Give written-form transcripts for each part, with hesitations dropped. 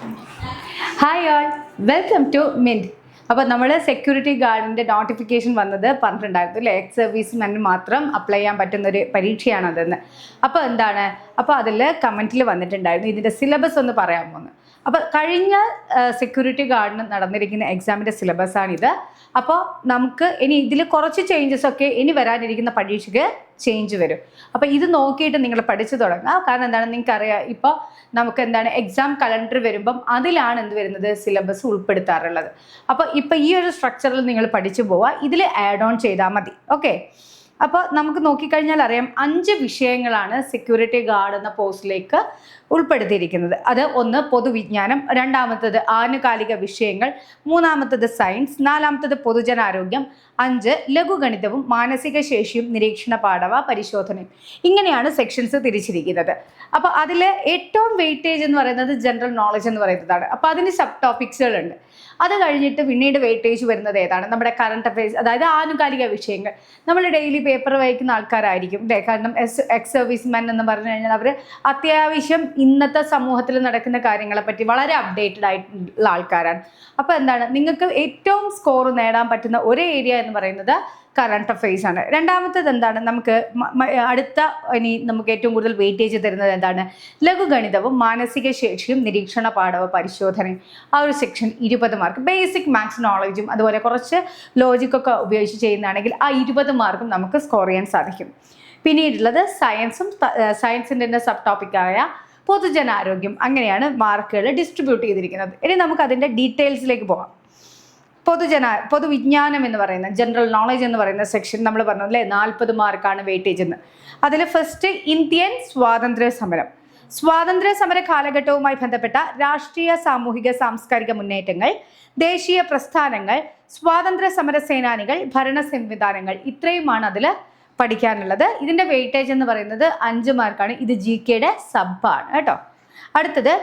Hi all, welcome to mint. അപ്പോൾ നമ്മൾ security ഗാർഡിൻ്റെ notification വന്നത് പറഞ്ഞിട്ടുണ്ടായിരുന്നു അല്ലേ, എക്സ് സർവീസ്മെന് മാത്രം അപ്ലൈ ചെയ്യാൻ പറ്റുന്നൊരു പരീക്ഷയാണതെന്ന്. അപ്പോൾ എന്താണ്, അപ്പോൾ അതിൽ കമൻറ്റിൽ വന്നിട്ടുണ്ടായിരുന്നു ഇതിൻ്റെ സിലബസ് ഒന്ന് പറയാമോ എന്ന്. അപ്പോൾ കഴിഞ്ഞ സെക്യൂരിറ്റി ഗാർഡിന് നടന്നിരിക്കുന്ന എക്സാമിൻ്റെ സിലബസാണിത്. അപ്പോൾ നമുക്ക് ഇനി ഇതിൽ കുറച്ച് ചേഞ്ചസ് ഒക്കെ ഇനി വരാനിരിക്കുന്ന പരീക്ഷയ്ക്ക് ചേഞ്ച് വരും. അപ്പോൾ ഇത് നോക്കിയിട്ട് നിങ്ങൾ പഠിച്ചു തുടങ്ങുക. കാരണം എന്താണ്, നിങ്ങൾക്കറിയാം ഇപ്പോൾ നമുക്ക് എന്താണ് എക്സാം കലണ്ടർ വരുമ്പം അതിലാണ് എന്ത് വരുന്നത്, സിലബസ് ഉൾപ്പെടുത്താറുള്ളത്. അപ്പോൾ ഇപ്പോൾ ഈ ഒരു സ്ട്രക്ചറിൽ നിങ്ങൾ പഠിച്ചു പോവുക, ഇതിൽ ആഡ് ഓൺ ചെയ്താൽ മതി. ഓക്കെ, അപ്പോൾ നമുക്ക് നോക്കിക്കഴിഞ്ഞാൽ അറിയാം 5 വിഷയങ്ങളാണ് സെക്യൂരിറ്റി ഗാർഡ് എന്ന പോസ്റ്റിലേക്ക് ഉൾപ്പെടുത്തിയിരിക്കുന്നത്. അത് ഒന്ന് പൊതുവിജ്ഞാനം, രണ്ടാമത്തത് ആനുകാലിക വിഷയങ്ങൾ, മൂന്നാമത്തത് സയൻസ്, നാലാമത്തത് പൊതുജനാരോഗ്യം, 5 ലഘുഗണിതവും മാനസിക ശേഷിയും നിരീക്ഷണ പാഠവ പരിശോധനയും. ഇങ്ങനെയാണ് സെക്ഷൻസ് തിരിച്ചിരിക്കുന്നത്. അപ്പോൾ അതിൽ ഏറ്റവും വെയിറ്റേജ് എന്ന് പറയുന്നത് ജനറൽ നോളജ് എന്ന് പറയുന്നതാണ്. അപ്പോൾ അതിന് സബ് ടോപ്പിക്സുകളുണ്ട്. അത് കഴിഞ്ഞിട്ട് പിന്നീട് വെയിറ്റേജ് വരുന്നത് ഏതാണ്, നമ്മുടെ കറണ്ട് അഫയേഴ്സ്, അതായത് ആനുകാലിക വിഷയങ്ങൾ. നമ്മൾ ഡെയിലി പേപ്പർ വായിക്കുന്ന ആൾക്കാരായിരിക്കും അല്ലേ, കാരണം എക്സ് സർവീസ്മെൻ എന്ന് പറഞ്ഞു കഴിഞ്ഞാൽ അവർ അത്യാവശ്യം ഇന്നത്തെ സമൂഹത്തിൽ നടക്കുന്ന കാര്യങ്ങളെ പറ്റി വളരെ അപ്ഡേറ്റഡ് ആയിട്ടുള്ള ആൾക്കാരാണ്. അപ്പോൾ എന്താണ്, നിങ്ങൾക്ക് ഏറ്റവും സ്കോർ നേടാൻ പറ്റുന്ന ഒരു ഏരിയ എന്ന് പറയുന്നത് കറണ്ട് അഫയേഴ്സ് ആണ്. രണ്ടാമത്തേത് എന്താണ്, നമുക്ക് അടുത്ത ഇനി നമുക്ക് ഏറ്റവും കൂടുതൽ വെയിറ്റേജ് തരുന്നത് എന്താണ്, ലഘുഗണിതവും മാനസിക ശേഷിയും നിരീക്ഷണ പാഠവ പരിശോധനയും. ആ ഒരു സെക്ഷൻ 20 മാർക്ക്. ബേസിക് മാത്സ് നോളജും അതുപോലെ കുറച്ച് ലോജിക്കൊക്കെ ഉപയോഗിച്ച് ചെയ്യുന്നതാണെങ്കിൽ ആ 20 മാർക്കും നമുക്ക് സ്കോർ ചെയ്യാൻ സാധിക്കും. പിന്നീടുള്ളത് സയൻസും, സയൻസിൻ്റെ സബ് ടോപ്പിക്കായ പൊതുജനാരോഗ്യം. അങ്ങനെയാണ് മാർക്കുകൾ ഡിസ്ട്രിബ്യൂട്ട് ചെയ്തിരിക്കുന്നത്. ഇനി നമുക്ക് അതിൻ്റെ ഡീറ്റെയിൽസിലേക്ക് പോകാം. പൊതുവിജ്ഞാനം എന്ന് പറയുന്ന ജനറൽ നോളജ് എന്ന് പറയുന്ന സെക്ഷൻ നമ്മൾ പറഞ്ഞു അല്ലേ, 40 മാർക്കാണ് വെയിറ്റേജ് എന്ന്. അതിൽ ഫസ്റ്റ് ഇന്ത്യൻ സ്വാതന്ത്ര്യ സമര കാലഘട്ടവുമായി ബന്ധപ്പെട്ട രാഷ്ട്രീയ സാമൂഹിക സാംസ്കാരിക മുന്നേറ്റങ്ങൾ, ദേശീയ പ്രസ്ഥാനങ്ങൾ, സ്വാതന്ത്ര്യ സമര സേനാനികൾ, ഭരണ സംവിധാനങ്ങൾ, ഇത്രയുമാണ് അതിൽ പഠിക്കാനുള്ളത്. ഇതിൻ്റെ വെയിറ്റേജ് എന്ന് പറയുന്നത് 5 മാർക്കാണ്. ഇത് GKയുടെ സബാണ് കേട്ടോ. അടുത്തത്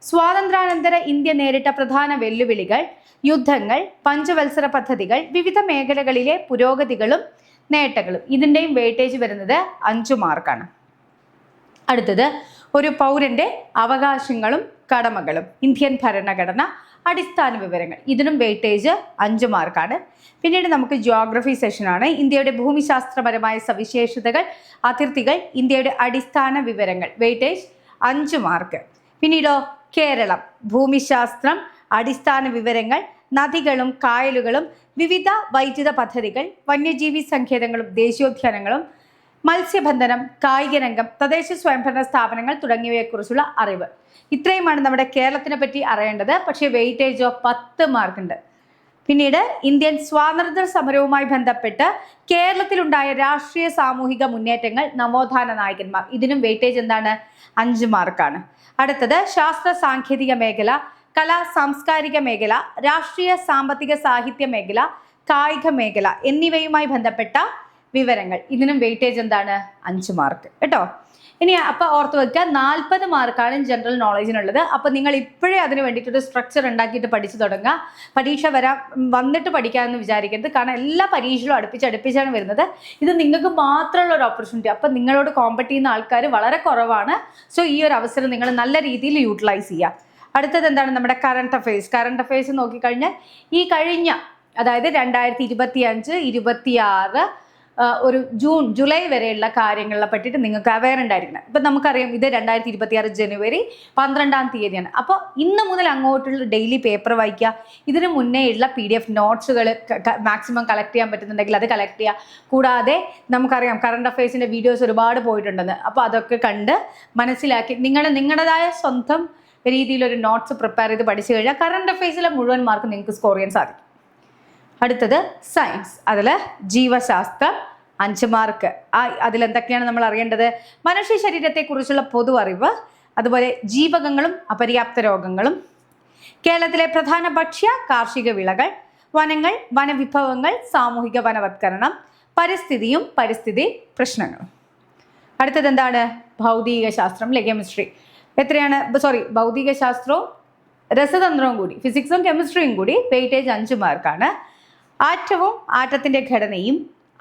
സ്വാതന്ത്ര്യാനന്തര ഇന്ത്യ നേരിട്ട പ്രധാന വെല്ലുവിളികൾ, യുദ്ധങ്ങൾ, പഞ്ചവത്സര പദ്ധതികൾ, വിവിധ മേഖലകളിലെ പുരോഗതികളും നേട്ടങ്ങളും. ഇതിൻ്റെയും വെയിറ്റേജ് വരുന്നത് 5 മാർക്കാണ്. അടുത്തത് ഒരു പൗരന്റെ അവകാശങ്ങളും കടമകളും, ഇന്ത്യൻ ഭരണഘടന, അടിസ്ഥാന വിവരങ്ങൾ. ഇതിനും വെയിറ്റേജ് 5 മാർക്കാണ്. പിന്നീട് നമുക്ക് ജിയോഗ്രഫി സെഷനാണ്. ഇന്ത്യയുടെ ഭൂമിശാസ്ത്രപരമായ സവിശേഷതകൾ, അതിർത്തികൾ, ഇന്ത്യയുടെ അടിസ്ഥാന വിവരങ്ങൾ, വെയിറ്റേജ് 5 മാർക്ക്. പിന്നീടോ കേരളം, ഭൂമിശാസ്ത്രം, അടിസ്ഥാന വിവരങ്ങൾ, നദികളും കായലുകളും, വിവിധ വൈദ്യുത പദ്ധതികൾ, വന്യജീവി സങ്കേതങ്ങളും ദേശീയോദ്യാനങ്ങളും, മത്സ്യബന്ധനം, കായിക രംഗം, തദ്ദേശ സ്വയംഭരണ സ്ഥാപനങ്ങൾ തുടങ്ങിയവയെക്കുറിച്ചുള്ള അറിവ്. ഇത്രയുമാണ് നമ്മുടെ കേരളത്തിനെ പറ്റി അറിയേണ്ടത്. പക്ഷേ വെയിറ്റേജോ 10 മാർക്കുണ്ട്. പിന്നീട് ഇന്ത്യൻ സ്വാതന്ത്ര്യ സമരവുമായി ബന്ധപ്പെട്ട് കേരളത്തിലുണ്ടായ രാഷ്ട്രീയ സാമൂഹിക മുന്നേറ്റങ്ങൾ, നവോത്ഥാന നായകന്മാർ. ഇതിനും വെയിറ്റേജ് എന്താണ്, 5 മാർക്കാണ്. അടുത്തത് ശാസ്ത്ര സാങ്കേതിക മേഖല, കലാ സാംസ്കാരിക മേഖല, രാഷ്ട്രീയ സാമ്പത്തിക സാഹിത്യ മേഖല, കായിക മേഖല എന്നിവയുമായി ബന്ധപ്പെട്ട വിവരങ്ങൾ. ഇതിനും വെയിറ്റേജ് എന്താണ്, 5 മാർക്ക് കേട്ടോ. ഇനി അപ്പോൾ ഓർത്ത് വെക്കുക, 40 മാർക്കാണ് ജനറൽ നോളജിനുള്ളത്. അപ്പോൾ നിങ്ങൾ ഇപ്പോഴേ അതിന് വേണ്ടിയിട്ടൊരു സ്ട്രക്ചർ ഉണ്ടാക്കിയിട്ട് പഠിച്ചു തുടങ്ങുക. പരീക്ഷ വന്നിട്ട് പഠിക്കാമെന്ന് വിചാരിക്കരുത്. കാരണം എല്ലാ പരീക്ഷകളും അടുപ്പിച്ചാണ് വരുന്നത്. ഇത് നിങ്ങൾക്ക് മാത്രമുള്ള ഒരു ഓപ്പർച്യൂണിറ്റി. അപ്പോൾ നിങ്ങളോട് കോമ്പറ്റ് ചെയ്യുന്ന ആൾക്കാർ വളരെ കുറവാണ്. സോ ഈ ഒരു അവസരം നിങ്ങൾ നല്ല രീതിയിൽ യൂട്ടിലൈസ് ചെയ്യുക. അടുത്തത് എന്താണ്, നമ്മുടെ കറണ്ട് അഫയേഴ്സ് നോക്കിക്കഴിഞ്ഞാൽ ഈ കഴിഞ്ഞ, അതായത് 2025, 26 ഒരു ജൂലൈ വരെയുള്ള കാര്യങ്ങളെ പറ്റിയിട്ട് നിങ്ങൾക്ക് അവെയർ ഉണ്ടായിരിക്കണം. ഇപ്പം നമുക്കറിയാം ഇത് 2026 ജനുവരി 12-ാം തീയതിയാണ്. അപ്പോൾ ഇന്ന് മുതൽ അങ്ങോട്ടുള്ള ഡെയിലി പേപ്പർ വായിക്കുക. ഇതിന് മുന്നേ ഉള്ള PDF നോട്ട്സുകൾ മാക്സിമം കളക്ട് ചെയ്യാൻ പറ്റുന്നുണ്ടെങ്കിൽ അത് കളക്ട് ചെയ്യുക. കൂടാതെ നമുക്കറിയാം കറണ്ട് അഫയേഴ്സിൻ്റെ വീഡിയോസ് ഒരുപാട് പോയിട്ടുണ്ടെന്ന്. അപ്പോൾ അതൊക്കെ കണ്ട് മനസ്സിലാക്കി നിങ്ങളുടേതായ സ്വന്തം രീതിയിലൊരു നോട്ട്സ് പ്രിപ്പയർ ചെയ്ത് പഠിച്ചു കഴിഞ്ഞാൽ കറണ്ട് അഫയേഴ്സിലെ മുഴുവൻ മാർക്ക് നിങ്ങൾക്ക് സ്കോർ ചെയ്യാൻ സാധിക്കും. അടുത്തത് സയൻസ്. അതിൽ ജീവശാസ്ത്രം 5 മാർക്ക്. അതിലെന്തൊക്കെയാണ് നമ്മൾ അറിയേണ്ടത്, മനുഷ്യ ശരീരത്തെക്കുറിച്ചുള്ള പൊതു അറിവ്, അതുപോലെ ജീവകങ്ങളും അപര്യാപ്ത രോഗങ്ങളും, കേരളത്തിലെ പ്രധാന ഭക്ഷ്യ കാർഷിക വിളകൾ, വനങ്ങൾ, വനവിഭവങ്ങൾ, സാമൂഹിക വനവത്കരണം, പരിസ്ഥിതിയും പരിസ്ഥിതി പ്രശ്നങ്ങളും. അടുത്തത് എന്താണ്, ഭൗതിക ശാസ്ത്രം അല്ലെ, കെമിസ്ട്രി. എത്രയാണ്, ഭൗതിക ശാസ്ത്രവും രസതന്ത്രവും കൂടി, ഫിസിക്സും കെമിസ്ട്രിയും കൂടി വെയിറ്റേജ് 5 മാർക്കാണ്. ആറ്റവും ആറ്റത്തിൻ്റെ ഘടനയും,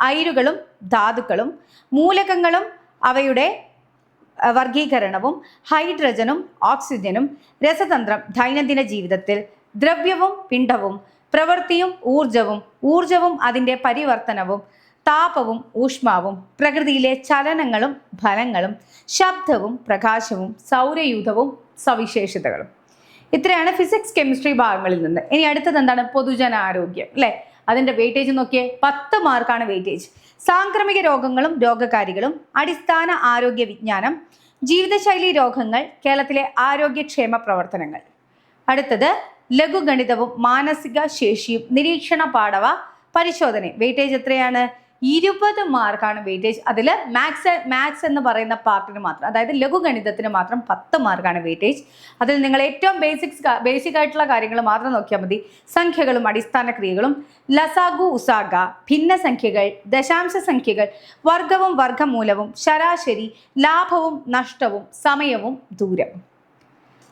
അയിരുകളും ധാതുക്കളും, മൂലകങ്ങളും അവയുടെ വർഗീകരണവും ഹൈഡ്രജനും ഓക്സിജനും, രസതന്ത്രം ദൈനംദിന ജീവിതത്തിൽ, ദ്രവ്യവും പിണ്ഡവും, പ്രവൃത്തിയും ഊർജവും അതിൻ്റെ പരിവർത്തനവും, താപവും ഊഷ്മാവും, പ്രകൃതിയിലെ ചലനങ്ങളും ഫലങ്ങളും, ശബ്ദവും പ്രകാശവും, സൗരയൂഥവും സവിശേഷതകളും. ഇത്രയാണ് ഫിസിക്സ് കെമിസ്ട്രി ഭാഗങ്ങളിൽ നിന്ന്. ഇനി അടുത്തത് എന്താണ്? പൊതുജനാരോഗ്യം അല്ലെ. അതിന്റെ വെയിറ്റേജ് നോക്കിയേ, 10 മാർക്കാണ് വെയിറ്റേജ്. സാംക്രമിക രോഗങ്ങളും രോഗകാരികളും, അടിസ്ഥാന ആരോഗ്യ വിജ്ഞാനം, ജീവിതശൈലി രോഗങ്ങൾ, കേരളത്തിലെ ആരോഗ്യക്ഷേമ പ്രവർത്തനങ്ങൾ. അടുത്തത് ലഘുഗണിതവും മാനസിക ശേഷിയും, നിരീക്ഷണ പാടവ പരിശോധന. വെയിറ്റേജ് എത്രയാണ്? 20 മാർക്കാണ് വെയിറ്റേജ്. അതിൽ മാത്സ് എന്ന് പറയുന്ന പാർട്ടിന് മാത്രം, അതായത് ലഘുഗണിതത്തിന് മാത്രം 10 മാർക്കാണ് വെയിറ്റേജ്. അതിൽ നിങ്ങൾ ഏറ്റവും ബേസിക് ആയിട്ടുള്ള കാര്യങ്ങൾ മാത്രം നോക്കിയാൽ മതി. സംഖ്യകളും അടിസ്ഥാന ക്രിയകളും, ലസാഗു ഉസാഗ, ഭിന്നസംഖ്യകൾ, ദശാംശ സംഖ്യകൾ, വർഗവും വർഗമൂലവും, ശരാശരി, ലാഭവും നഷ്ടവും, സമയവും ദൂരവും.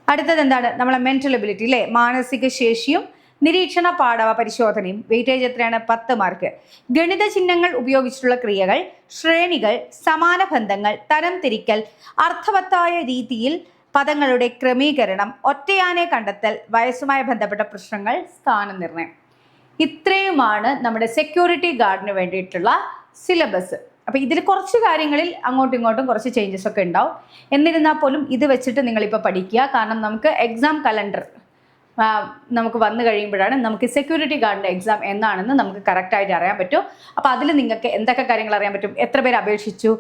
അടുത്തത് എന്താണ്? നമ്മളെ മെന്റൽ എബിലിറ്റി അല്ലേ, മാനസിക ശേഷിയും നിരീക്ഷണ പാടവ പരിശോധനയും. വെയിറ്റേജ് എത്രയാണ്? 10 മാർക്ക്. ഗണിത ചിഹ്നങ്ങൾ ഉപയോഗിച്ചിട്ടുള്ള ക്രിയകൾ, ശ്രേണികൾ, സമാന ബന്ധങ്ങൾ, തരംതിരിക്കൽ, അർത്ഥവത്തായ രീതിയിൽ പദങ്ങളുടെ ക്രമീകരണം, ഒറ്റയാനെ കണ്ടെത്തൽ, വയസ്സുമായി ബന്ധപ്പെട്ട പ്രശ്നങ്ങൾ, സ്ഥാനനിർണ്ണയം. ഇത്രയുമാണ് നമ്മുടെ സെക്യൂരിറ്റി ഗാർഡിന് വേണ്ടിയിട്ടുള്ള സിലബസ്. അപ്പോൾ ഇതിൽ കുറച്ച് കാര്യങ്ങളിൽ അങ്ങോട്ടും ഇങ്ങോട്ടും കുറച്ച് ചേഞ്ചസ് ഒക്കെ ഉണ്ടാവും. എന്നിരുന്നാൽ പോലും ഇത് വെച്ചിട്ട് നിങ്ങളിപ്പോൾ പഠിക്കുക. കാരണം നമുക്ക് എക്സാം കലണ്ടർ നമുക്ക് വന്നു കഴിയുമ്പോഴാണ് നമുക്ക് സെക്യൂരിറ്റി ഗാർഡിൻ്റെ എക്സാം എന്നാണെന്ന് നമുക്ക് കറക്റ്റായിട്ട് അറിയാൻ പറ്റും. അപ്പോൾ അതിൽ നിങ്ങൾക്ക് എന്തൊക്കെ കാര്യങ്ങൾ അറിയാൻ പറ്റും, എത്ര പേര് അപേക്ഷിച്ചു,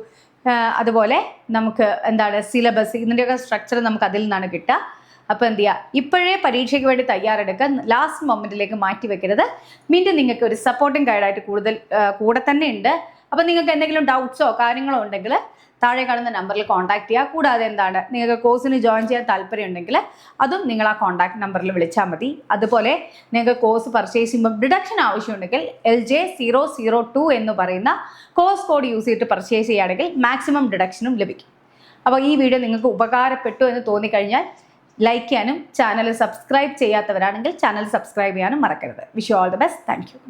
അതുപോലെ നമുക്ക് എന്താണ് സിലബസ്, ഇതിൻ്റെയൊക്കെ സ്ട്രക്ചർ നമുക്ക് അതിൽ നിന്നാണ് കിട്ടുക. അപ്പോൾ എന്ത് ചെയ്യുക, ഇപ്പോഴേ പരീക്ഷയ്ക്ക് വേണ്ടി തയ്യാറെടുക്കുക, ലാസ്റ്റ് മൊമെൻറ്റിലേക്ക് മാറ്റി വെക്കരുത്. വീണ്ടും നിങ്ങൾക്ക് ഒരു സപ്പോർട്ടിങ് ഗൈഡായിട്ട് കൂടെ തന്നെ ഉണ്ട്. അപ്പോൾ നിങ്ങൾക്ക് എന്തെങ്കിലും ഡൗട്ട്സോ കാര്യങ്ങളോ ഉണ്ടെങ്കിൽ താഴെ കാണുന്ന നമ്പറിൽ കോൺടാക്ട് ചെയ്യുക. കൂടാതെ എന്താണ്, നിങ്ങൾക്ക് കോഴ്സിന് ജോയിൻ ചെയ്യാൻ താല്പര്യം ഉണ്ടെങ്കിൽ അതും നിങ്ങൾ ആ കോൺടാക്ട് നമ്പറിൽ വിളിച്ചാൽ മതി. അതുപോലെ നിങ്ങൾക്ക് കോഴ്സ് പർച്ചേസ് ചെയ്യുമ്പോൾ ഡിഡക്ഷൻ ആവശ്യമുണ്ടെങ്കിൽ LJ002 എന്ന് പറയുന്ന കോഴ്സ് കോഡ് യൂസ് ചെയ്തിട്ട് പർച്ചേസ് ചെയ്യുകയാണെങ്കിൽ മാക്സിമം ഡിഡക്ഷനും ലഭിക്കും. അപ്പോൾ ഈ വീഡിയോ നിങ്ങൾക്ക് ഉപകാരപ്പെട്ടു എന്ന് തോന്നിക്കഴിഞ്ഞാൽ ലൈക്ക് ചെയ്യാനും ചാനൽ സബ്സ്ക്രൈബ് ചെയ്യാത്തവരാണെങ്കിൽ ചാനൽ സബ്സ്ക്രൈബ് ചെയ്യാനും മറക്കരുത്. Wish you all the best. Thank you.